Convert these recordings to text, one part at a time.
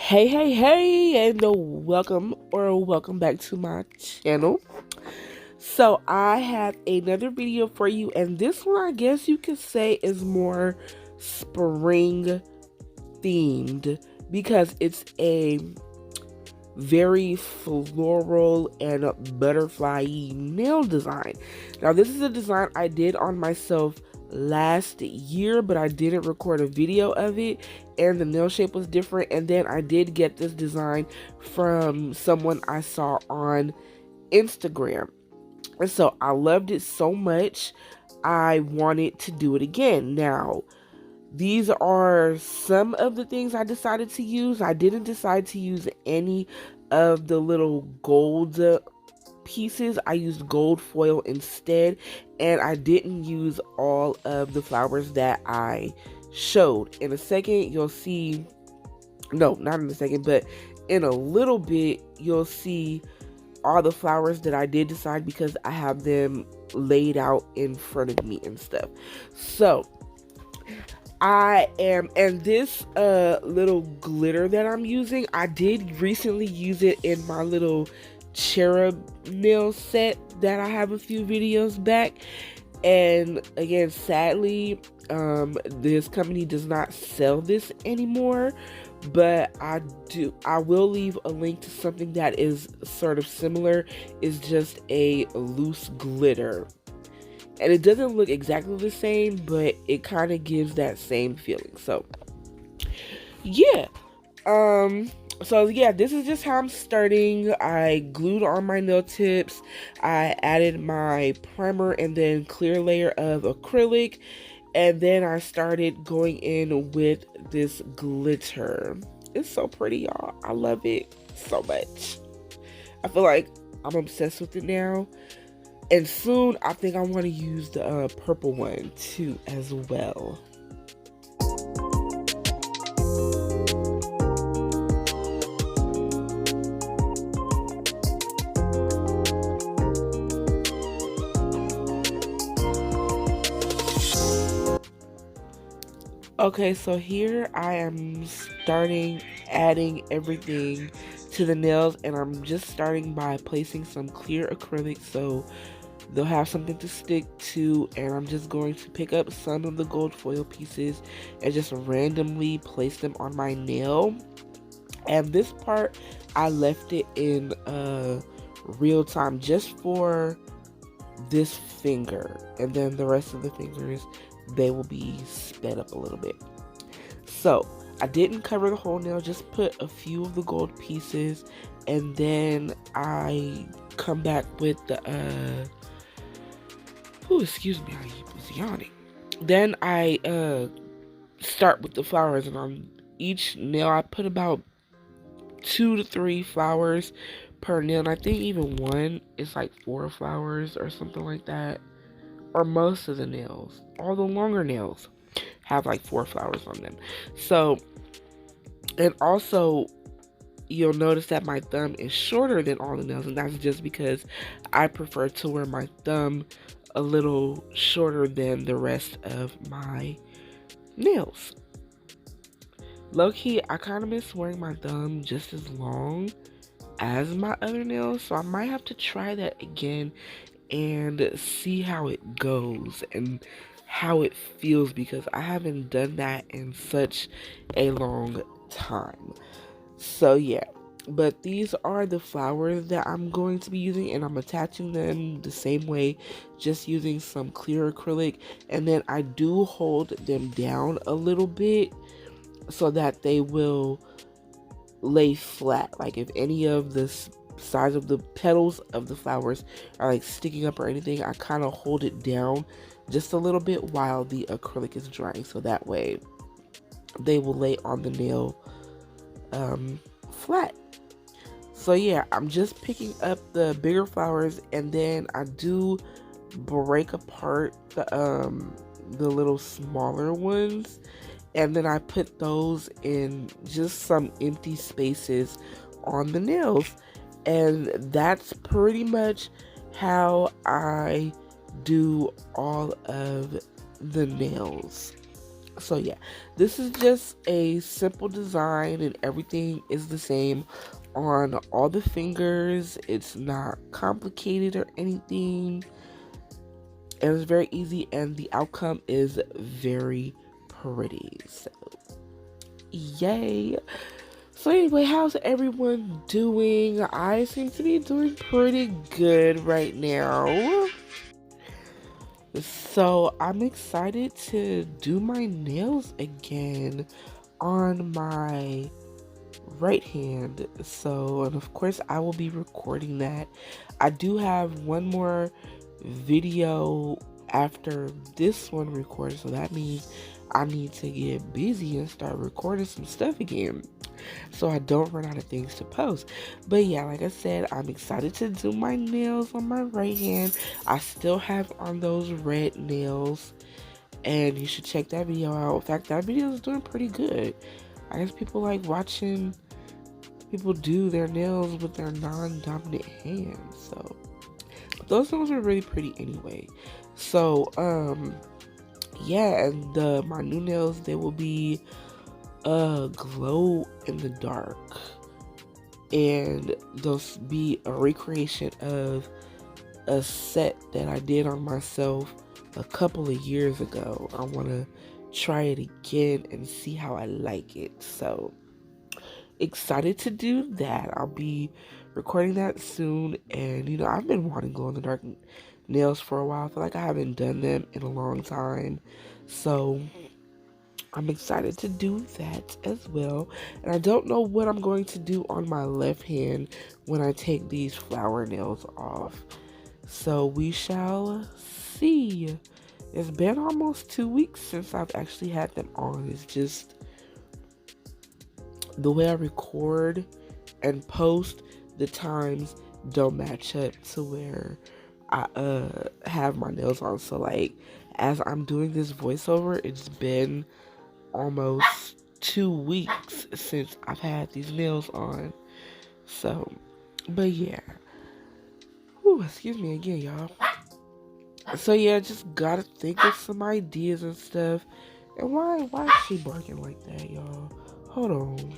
Hey, and welcome back to my channel. So I have another video for you, and this one I guess you could say is more spring themed because it's a very floral and butterfly nail design. Now this is a design I did on myself last year, but I didn't record a video of it, and the nail shape was different. And then I did get this design from someone I saw on Instagram, and so I loved it so much I wanted to do it again. Now these are some of the things I decided to use. I didn't decide to use any of the little gold pieces. I used gold foil instead, and I didn't use all of the flowers that I showed. In a second, you'll see, no, not in a second, but in a little bit, you'll see all the flowers that I did decide because I have them laid out in front of me and stuff. So, and this little glitter that I'm using, I did recently use it in my little cherub nail set that I have a few videos back. And again, sadly, this company does not sell this anymore, but I will leave a link to something that is sort of similar. It's just a loose glitter, and it doesn't look exactly the same, but it kind of gives that same feeling. So yeah, this is just how I'm starting. I glued on my nail tips, I added my primer and then clear layer of acrylic, and then I started going in with this glitter. It's so pretty, y'all. I love it so much. I feel like I'm obsessed with it now. And soon, I think I want to use the purple one too as well. Okay, so here I am starting adding everything to the nails, and I'm just starting by placing some clear acrylic so they'll have something to stick to, and I'm just going to pick up some of the gold foil pieces and just randomly place them on my nail. And this part I left it in real time just for this finger, and then the rest of the fingers, they will be sped up a little bit. So I didn't cover the whole nail, just put a few of the gold pieces, and then I come back with the excuse me, I was yawning. Then I start with the flowers, and on each nail I put about 2 to 3 flowers per nail, and I think even one is like 4 flowers or something like that. Or most of the nails, all the longer nails have like 4 flowers on them. So, and also you'll notice that my thumb is shorter than all the nails, and that's just because I prefer to wear my thumb a little shorter than the rest of my nails. Low-key, I kind of miss wearing my thumb just as long as my other nails, so I might have to try that again and see how it goes and how it feels, because I haven't done that in such a long time. So yeah, but these are the flowers that I'm going to be using, and I'm attaching them the same way, just using some clear acrylic, and then I do hold them down a little bit so that they will lay flat. Like if any of the sides of the petals of the flowers are like sticking up or anything, I kind of hold it down just a little bit while the acrylic is drying, so that way they will lay on the nail flat. So yeah, I'm just picking up the bigger flowers, and then I do break apart the little smaller ones, and then I put those in just some empty spaces on the nails. And that's pretty much how I do all of the nails. So yeah, this is just a simple design and everything is the same on all the fingers. It's not complicated or anything. And it's very easy and the outcome is very pretty. So yay. So anyway, how's everyone doing? I seem to be doing pretty good right now. So I'm excited to do my nails again on my right hand. So, and of course, I will be recording that. I do have one more video after this one recorded, so that means I need to get busy and start recording some stuff again so I don't run out of things to post. But yeah, like I said, I'm excited to do my nails on my right hand. I still have on those red nails, and you should check that video out. In fact, that video is doing pretty good. I guess people like watching people do their nails with their non-dominant hands. So, but those nails are really pretty anyway. So, yeah, and my new nails, they will be glow in the dark, and they'll be a recreation of a set that I did on myself a couple of years ago. I want to try it again and see how I like it. So excited to do that. I'll be recording that soon. And you know, I've been wanting glow in the dark nails for a while. I feel like I haven't done them in a long time. So I'm excited to do that as well. And I don't know what I'm going to do on my left hand when I take these flower nails off. So we shall see. It's been almost 2 weeks since I've actually had them on. It's just the way I record and post, the times don't match up to where I have my nails on. So like as I'm doing this voiceover, it's been almost 2 weeks since I've had these nails on. So, but yeah. Whew, excuse me again, y'all. So yeah, just gotta think of some ideas and stuff. And why is she barking like that, y'all? Hold on.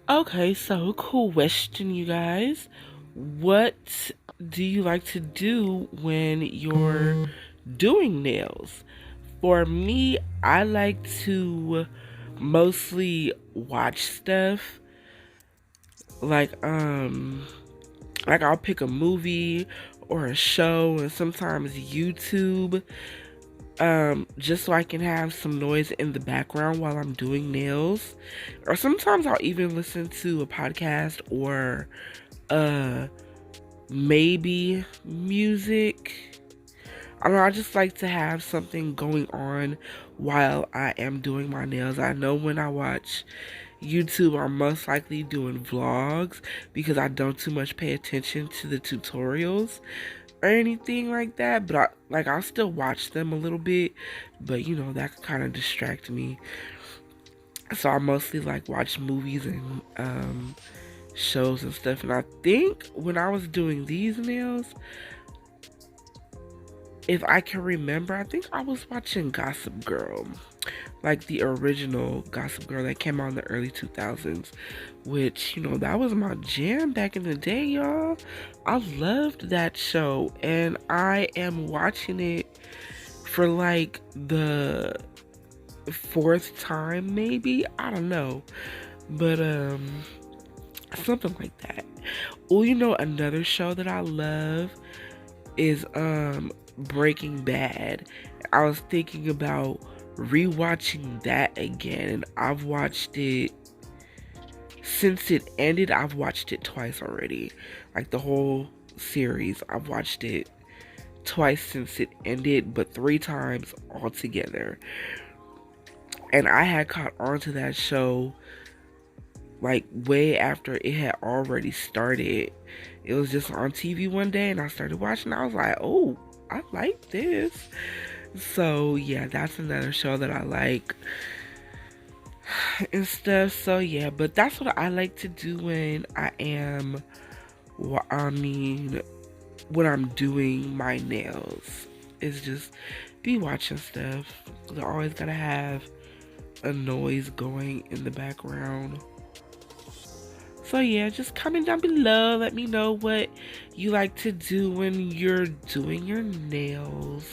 Okay, so question, you guys. What do you like to do when you're doing nails? For me, I like to mostly watch stuff. Like, I'll pick a movie or a show and sometimes YouTube, just so I can have some noise in the background while I'm doing nails. Or sometimes I'll even listen to a podcast or uh maybe music. I don't know, I just like to have something going on while I am doing my nails. I know when I watch YouTube, I'm most likely doing vlogs because I don't too much pay attention to the tutorials or anything like that. But I'll still watch them a little bit, but you know, that could kind of distract me. So I mostly like watch movies and shows and stuff. And I think when I was doing these nails, if I can remember, I think I was watching Gossip Girl, like the original Gossip Girl that came out in the early 2000s, which, you know, that was my jam back in the day, y'all. I loved that show, and I am watching it for like the fourth time, maybe. I don't know, but something like that. Oh, you know, another show that I love is Breaking Bad. I was thinking about rewatching that again, and I've watched it since it ended. I've watched it twice already. Like the whole series, I've watched it twice since it ended, but 3 times altogether. And I had caught on to that show like way after it had already started. It was just on TV one day and I started watching. I was like, oh, I like this. So yeah, that's another show that I like and stuff. So yeah, but that's what I like to do when when I'm doing my nails, is just be watching stuff. I always gotta have a noise going in the background. So yeah, just comment down below. Let me know what you like to do when you're doing your nails.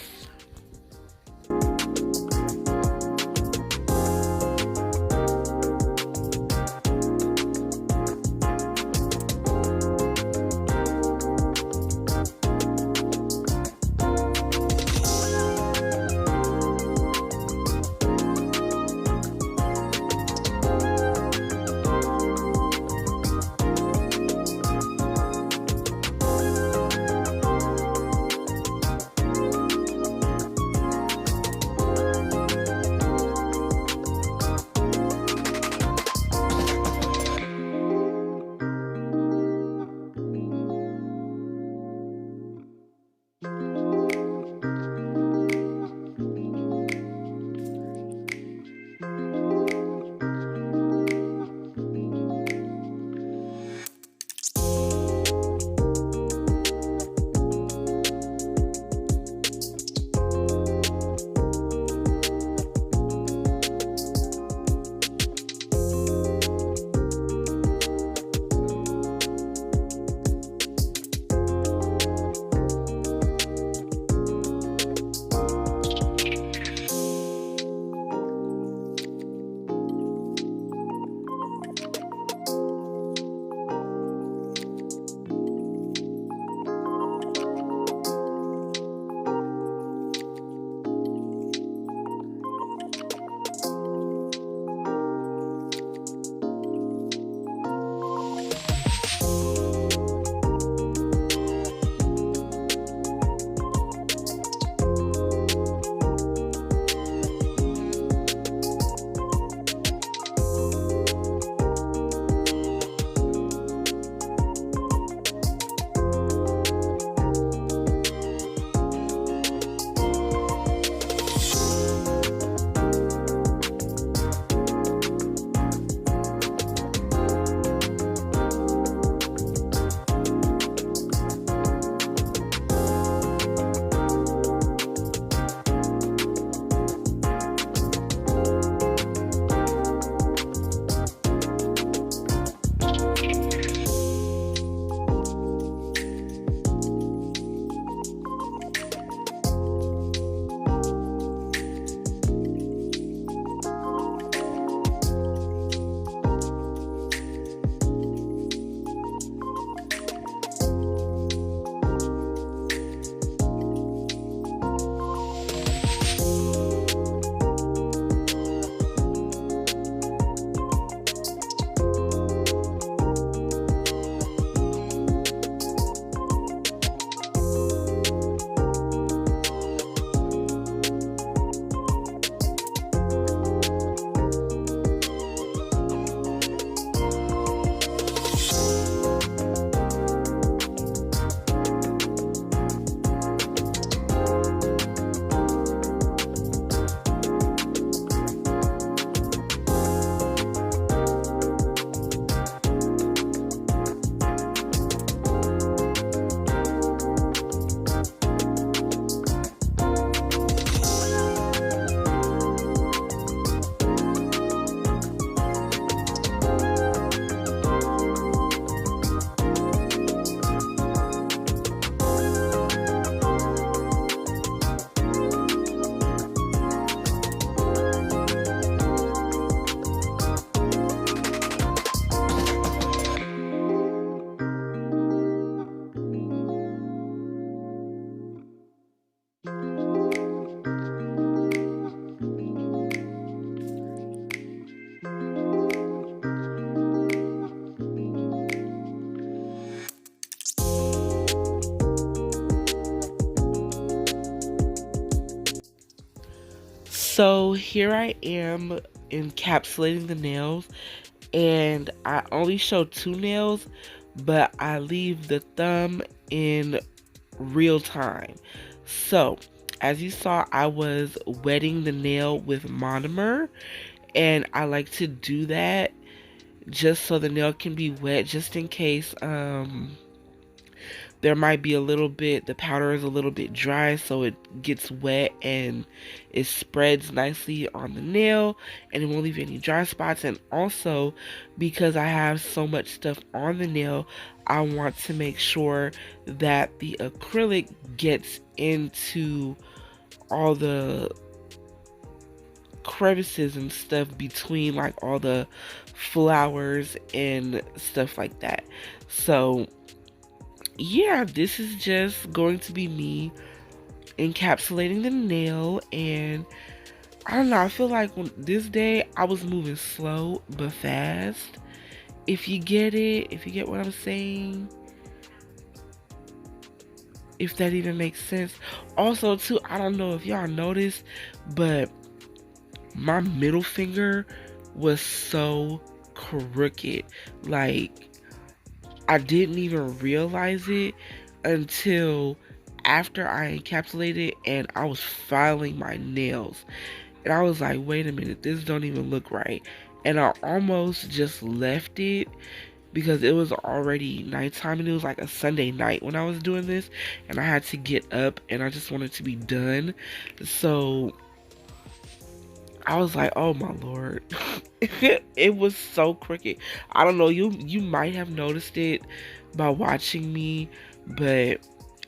So here I am encapsulating the nails, and I only show 2 nails, but I leave the thumb in real time. So as you saw, I was wetting the nail with monomer, and I like to do that just so the nail can be wet, just in case there might be a little bit, the powder is a little bit dry, so it gets wet and it spreads nicely on the nail and it won't leave any dry spots. And also, because I have so much stuff on the nail, I want to make sure that the acrylic gets into all the crevices and stuff between like all the flowers and stuff like that. So yeah, this is just going to be me encapsulating the nail. And I don't know, I feel like this day I was moving slow but fast. If you get it, if you get what I'm saying, if that even makes sense. Also too, I don't know if y'all noticed, but my middle finger was so crooked. Like, I didn't even realize it until after I encapsulated and I was filing my nails. And I was like, wait a minute, this don't even look right. And I almost just left it because it was already nighttime and it was like a Sunday night when I was doing this. And I had to get up and I just wanted to be done. So I was like, oh my Lord. It was so crooked. I don't know, you might have noticed it by watching me, but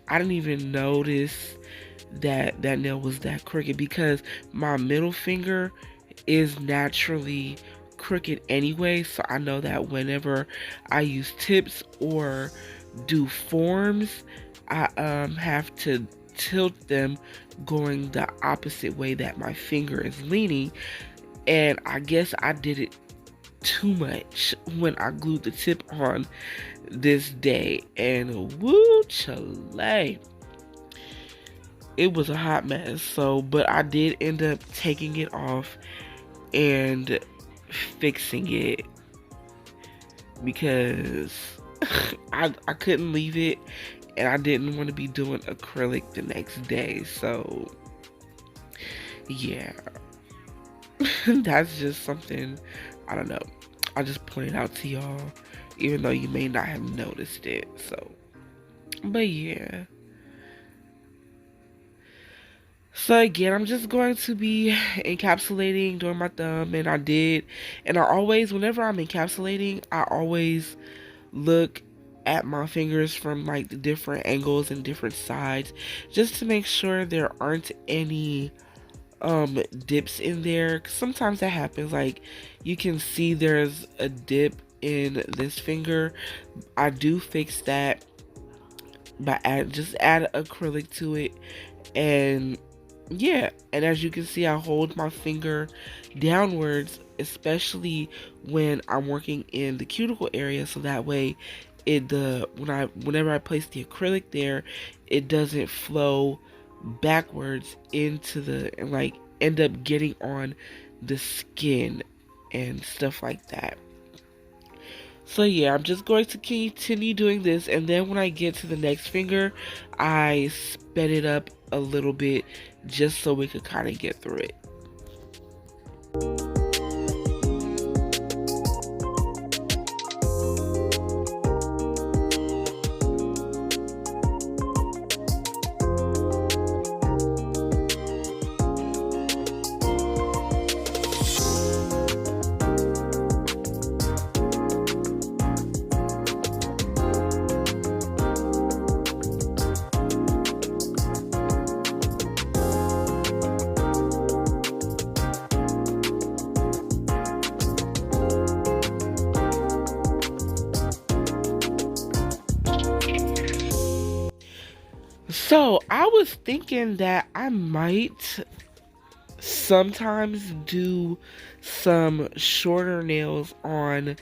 I didn't even notice that that nail was that crooked because my middle finger is naturally crooked anyway. So I know that whenever I use tips or do forms, I have to tilt them going the opposite way that my finger is leaning. And I guess I did it too much when I glued the tip on this day, and woo chale, it was a hot mess. So but I did end up taking it off and fixing it because I couldn't leave it and I didn't want to be doing acrylic the next day. So yeah. That's just something, I don't know, I just pointed out to y'all, even though you may not have noticed it. So but yeah, so again, I'm just going to be encapsulating, doing my thumb. And I always, whenever I'm encapsulating, I always look at my fingers from like the different angles and different sides, just to make sure there aren't any dips in there. 'Cause sometimes that happens, like you can see there's a dip in this finger. I do fix that by just add acrylic to it. And yeah, and as you can see, I hold my finger downwards, especially when I'm working in the cuticle area, so that way whenever I place the acrylic there, it doesn't flow backwards into and like end up getting on the skin and stuff like that. So yeah, I'm just going to continue doing this, and then when I get to the next finger, I sped it up a little bit just so we could kind of get through it. So I was thinking that I might sometimes do some shorter nails on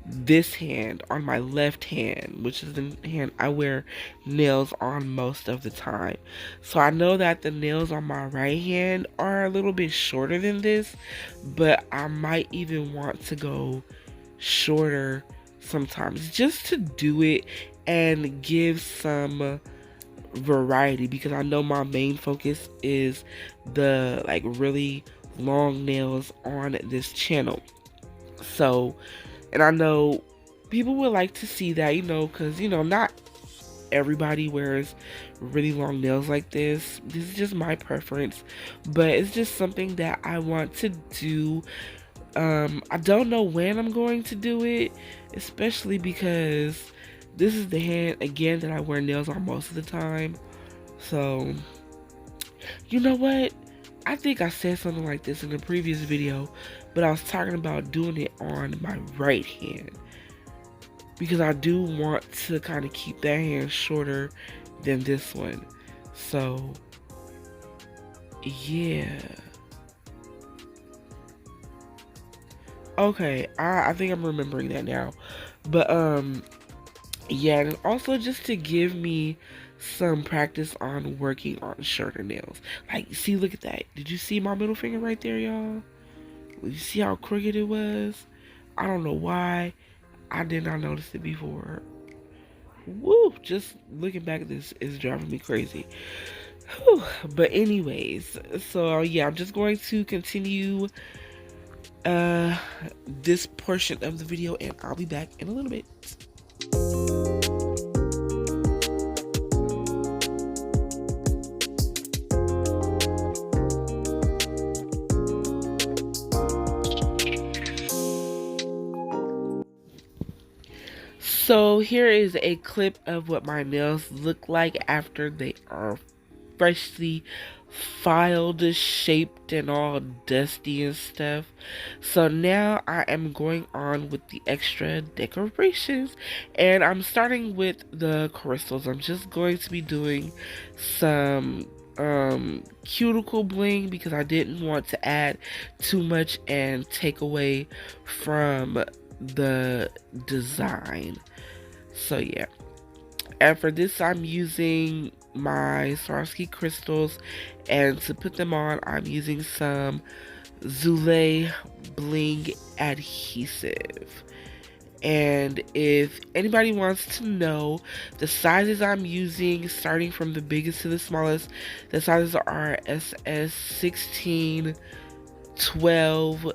this hand, on my left hand, which is the hand I wear nails on most of the time. So I know that the nails on my right hand are a little bit shorter than this, but I might even want to go shorter sometimes just to do it and give some variety, because I know my main focus is the like really long nails on this channel. So, and I know people would like to see that, because not everybody wears really long nails like this. This is just my preference, but it's just something that I want to do. I don't know when I'm going to do it, especially because this is the hand again that I wear nails on most of the time. So, you know what? I think I said something like this in the previous video, but I was talking about doing it on my right hand, because I do want to kind of keep that hand shorter than this one. So, yeah. Okay, I think I'm remembering that now. But, yeah, and also just to give me some practice on working on shorter nails. Like, see, look at that. Did you see my middle finger right there, y'all? You see how crooked it was? I don't know why I did not notice it before. Woo! Just looking back at this is driving me crazy. Whew. But anyways, so yeah, I'm just going to continue this portion of the video, and I'll be back in a little bit. So here is a clip of what my nails look like after they are freshly filed, shaped, and all dusty and stuff. So now I am going on with the extra decorations, and I'm starting with the crystals. I'm just going to be doing some cuticle bling, because I didn't want to add too much and take away from the design. So yeah, and for this I'm using my Swarovski crystals, and to put them on I'm using some Zule bling adhesive. And if anybody wants to know the sizes I'm using, starting from the biggest to the smallest, the sizes are SS 16, 12,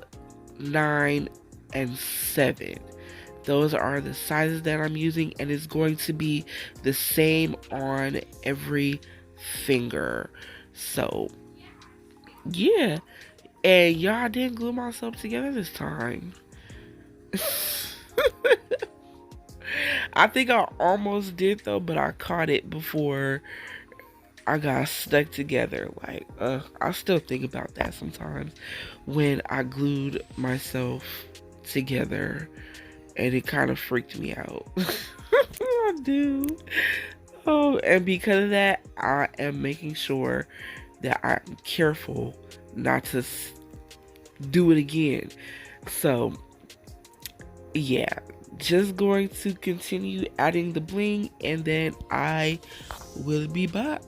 9, and 7. Those are the sizes that I'm using, and it's going to be the same on every finger. So, yeah. And y'all, didn't glue myself together this time. I think I almost did though, but I caught it before I got stuck together. Like, I still think about that sometimes when I glued myself together. And it kind of freaked me out. I do. Oh, and because of that, I am making sure that I'm careful not to do it again. So, yeah, just going to continue adding the bling, and then I will be back.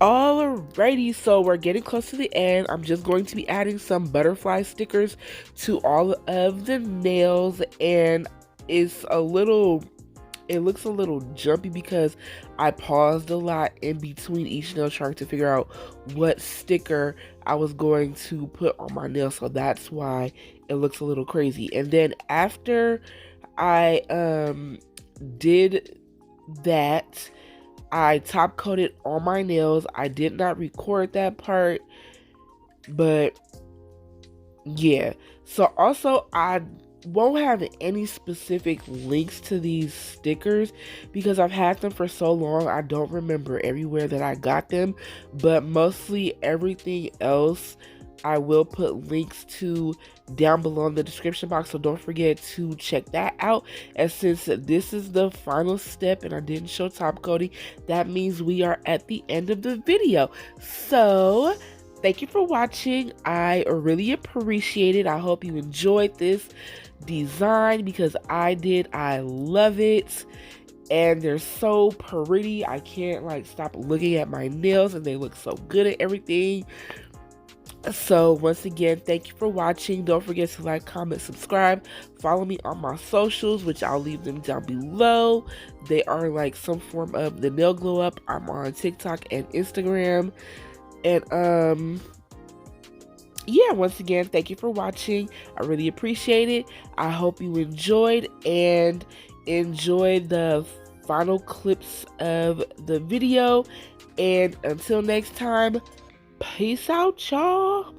Alrighty, so we're getting close to the end. I'm just going to be adding some butterfly stickers to all of the nails, and it's a little, it looks a little jumpy because I paused a lot in between each nail trying to figure out what sticker I was going to put on my nail, so that's why it looks a little crazy. And then after I did that, I top coated all my nails. I did not record that part, but yeah. So also, I won't have any specific links to these stickers because I've had them for so long I don't remember everywhere that I got them, but mostly everything else I will put links to down below in the description box, so don't forget to check that out. And since this is the final step and I didn't show top coating, that means we are at the end of the video. So thank you for watching. I really appreciate it. I hope you enjoyed this design because I did. I love it. And they're so pretty. I can't like stop looking at my nails, and they look so good at everything. So once again, thank you for watching. Don't forget to like, comment, subscribe. Follow me on my socials, which I'll leave them down below. They are like some form of the nail glow up. I'm on TikTok and Instagram. And yeah, once again, thank you for watching. I really appreciate it. I hope you enjoyed and enjoyed the final clips of the video. And until next time, peace out, y'all.